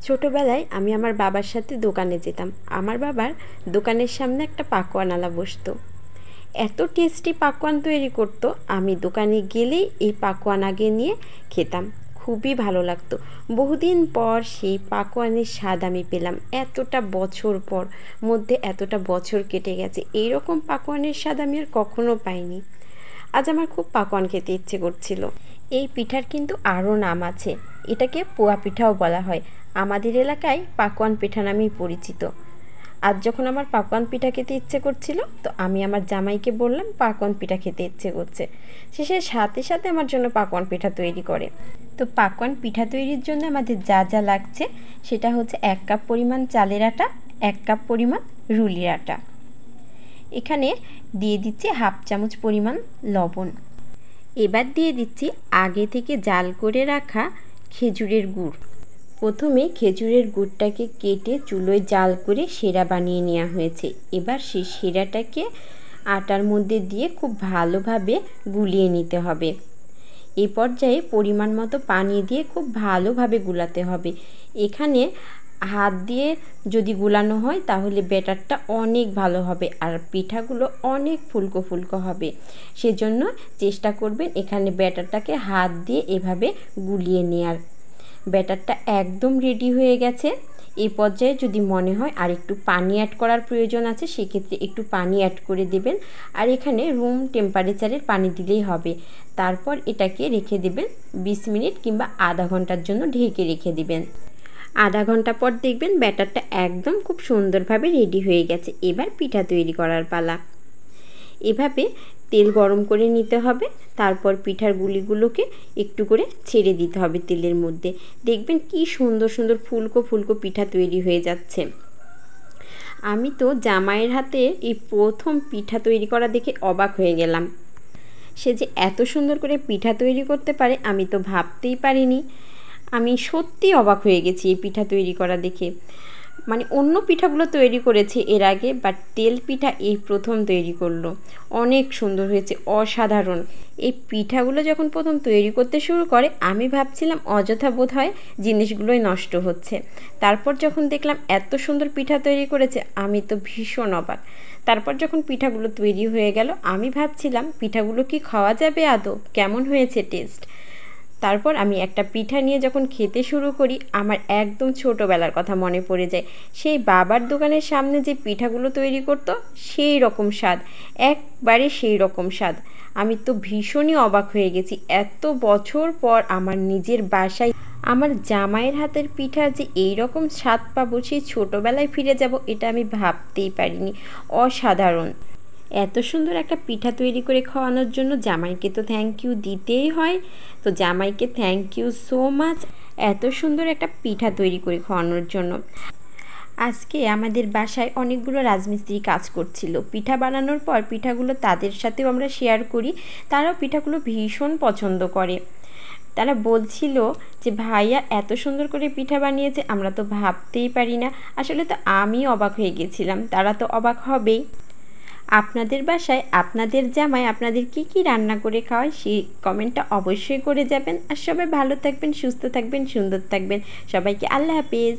ছোটবেলায় আমি আমার বাবার সাথে দোকানে যেতাম। আমার বাবার দোকানের সামনে একটা পাকোয়ানওয়ালা বসতো। এত টেস্টি পাকোয়ান তৈরি করতো, আমি দোকানে গেলেই এই পাকোয়ান আগে নিয়ে খেতাম। খুবই ভালো লাগতো। বহুদিন পর সেই পাকোয়ানের স্বাদ আমি পেলাম। এতটা বছর পর, মধ্যে এতটা বছর কেটে গেছে, এইরকম পাকোয়ানের স্বাদ আমি আর কখনো পাইনি। আজ আমার খুব পাকোয়ান খেতে ইচ্ছে করছিল। এই পিঠার কিন্তু আরও নাম আছে। এটাকে পোয়া পিঠাও বলা হয়। আমাদের এলাকায় পাকোয়ান পিঠা নামেই পরিচিত। আজ যখন আমার পাকোয়ান পিঠা খেতে ইচ্ছে করছিল, তো আমি আমার জামাইকে বললাম পাকোয়ান পিঠা খেতে ইচ্ছে করছে। সে সাথে সাথে আমার জন্য পাকোয়ান পিঠা তৈরি করে। তো পাকোয়ান পিঠা তৈরির জন্য আমাদের যা যা লাগছে সেটা হচ্ছে 1 কাপ পরিমাণ চালের আটা, 1 কাপ পরিমাণ রুলির আটা। এখানে দিয়ে দিচ্ছি 1/2 চামচ পরিমাণ লবণ। এবার দিয়ে দিচ্ছি আগে থেকে জাল করে রাখা খেজুরের গুড়। প্রথমে খেজুরের গুড়টাকে কেটে চুলোয় জাল করে শিরা বানিয়ে নেওয়া হয়েছে। এবার সেই শিরাটাকে আটার মধ্যে দিয়ে খুব ভালোভাবে গুলিয়ে নিতে হবে। এই পর্যায়ে পরিমাণ মতো পানি দিয়ে খুব ভালোভাবে গুলাতে হবে। এখানে হাত দিয়ে যদি গুলানো হয় তাহলে ব্যাটারটা অনেক ভালো হবে আর পিঠাগুলো অনেক ফুলকো ফুলকো হবে। সেজন্য চেষ্টা করবেন এখানে ব্যাটারটাকে হাত দিয়ে এভাবে গুলিয়ে নেওয়ার। ব্যাটারটা একদম রেডি হয়ে গেছে। এই পর্যায়ে যদি মনে হয় আর একটু পানি অ্যাড করার প্রয়োজন আছে, সেক্ষেত্রে একটু পানি অ্যাড করে দেবেন। আর এখানে রুম টেম্পারেচারের পানি দিলেই হবে। তারপর এটাকে রেখে দেবেন 20 মিনিট কিংবা আধা ঘন্টার জন্য ঢেকে রেখে দেবেন। আধা ঘন্টা পর দেখবেন ব্যাটারটা একদম খুব সুন্দরভাবে রেডি হয়ে গেছে। এবার পিঠা তৈরি করার পালা। এভাবে তেল গরম করে নিতে হবে। তারপর পিঠার গুলিগুলোকে একটু করে ছেড়ে দিতে হবে তেলের মধ্যে। দেখবেন কি সুন্দর সুন্দর ফুলকো ফুলকো পিঠা তৈরি হয়ে যাচ্ছে। আমি তো জামাইয়ের হাতে এই প্রথম পিঠা তৈরি করা দেখে অবাক হয়ে গেলাম। সে যে এত সুন্দর করে পিঠা তৈরি করতে পারে আমি তো ভাবতেই পারিনি। আমি সত্যি অবাক হয়ে গেছি এই পিঠা তৈরি করা দেখে। মানে অন্য পিঠাগুলো তৈরি করেছে এর আগে, বাট তেল পিঠা এই প্রথম তৈরি করলো। অনেক সুন্দর হয়েছে, অসাধারণ। এই পিঠাগুলো যখন প্রথম তৈরি করতে শুরু করে আমি ভাবছিলাম অযথা বোধ হয় জিনিসগুলোই নষ্ট হচ্ছে। তারপর যখন দেখলাম এত সুন্দর পিঠা তৈরি করেছে আমি তো ভীষণ অবাক। তারপর যখন পিঠাগুলো তৈরি হয়ে গেল আমি ভাবছিলাম পিঠাগুলো কি খাওয়া যাবে আদৌ, কেমন হয়েছে টেস্ট। তারপর আমি একটা পিঠা নিয়ে যখন খেতে শুরু করি আমার একদম ছোটোবেলার কথা মনে পড়ে যায়। সেই বাবার দোকানের সামনে যে পিঠাগুলো তৈরি করতো সেই রকম স্বাদ, একবারে সেই রকম স্বাদ। আমি তো ভীষণই অবাক হয়ে গেছি। এত বছর পর আমার নিজের বাসায় আমার জামাইয়ের হাতের পিঠা যে এই রকম স্বাদ পাবো, সেই ছোটোবেলায় ফিরে যাব, এটা আমি ভাবতেই পারিনি। অসাধারণ। এত সুন্দর একটা পিঠা তৈরি করে খাওয়ানোর জন্য জামাইকে তো থ্যাংক ইউ দিতেই হয়। তো জামাইকে থ্যাংক ইউ সো মাচ এত সুন্দর একটা পিঠা তৈরি করে খাওয়ানোর জন্য। আজকে আমাদের বাসায় অনেকগুলো রাজমিস্ত্রি কাজ করছিল। পিঠা বানানোর পর পিঠাগুলো তাদের সাথেও আমরা শেয়ার করি। তারাও পিঠাগুলো ভীষণ পছন্দ করে। তারা বলছিল যে ভাইয়া এত সুন্দর করে পিঠা বানিয়েছে, আমরা তো ভাবতেই পারি না। আসলে তো আমি অবাক হয়ে গেছিলাম, তারা তো অবাক হবেই। আপনাদের বাসায় আপনাদের জামাই আপনাদের কি কি রান্না করে খাওয়ায় সেই কমেন্টটা অবশ্যই করে যাবেন। আর সবাই ভালো থাকবেন, সুস্থ থাকবেন, সুন্দর থাকবেন। সবাইকে আল্লাহ হাফেজ।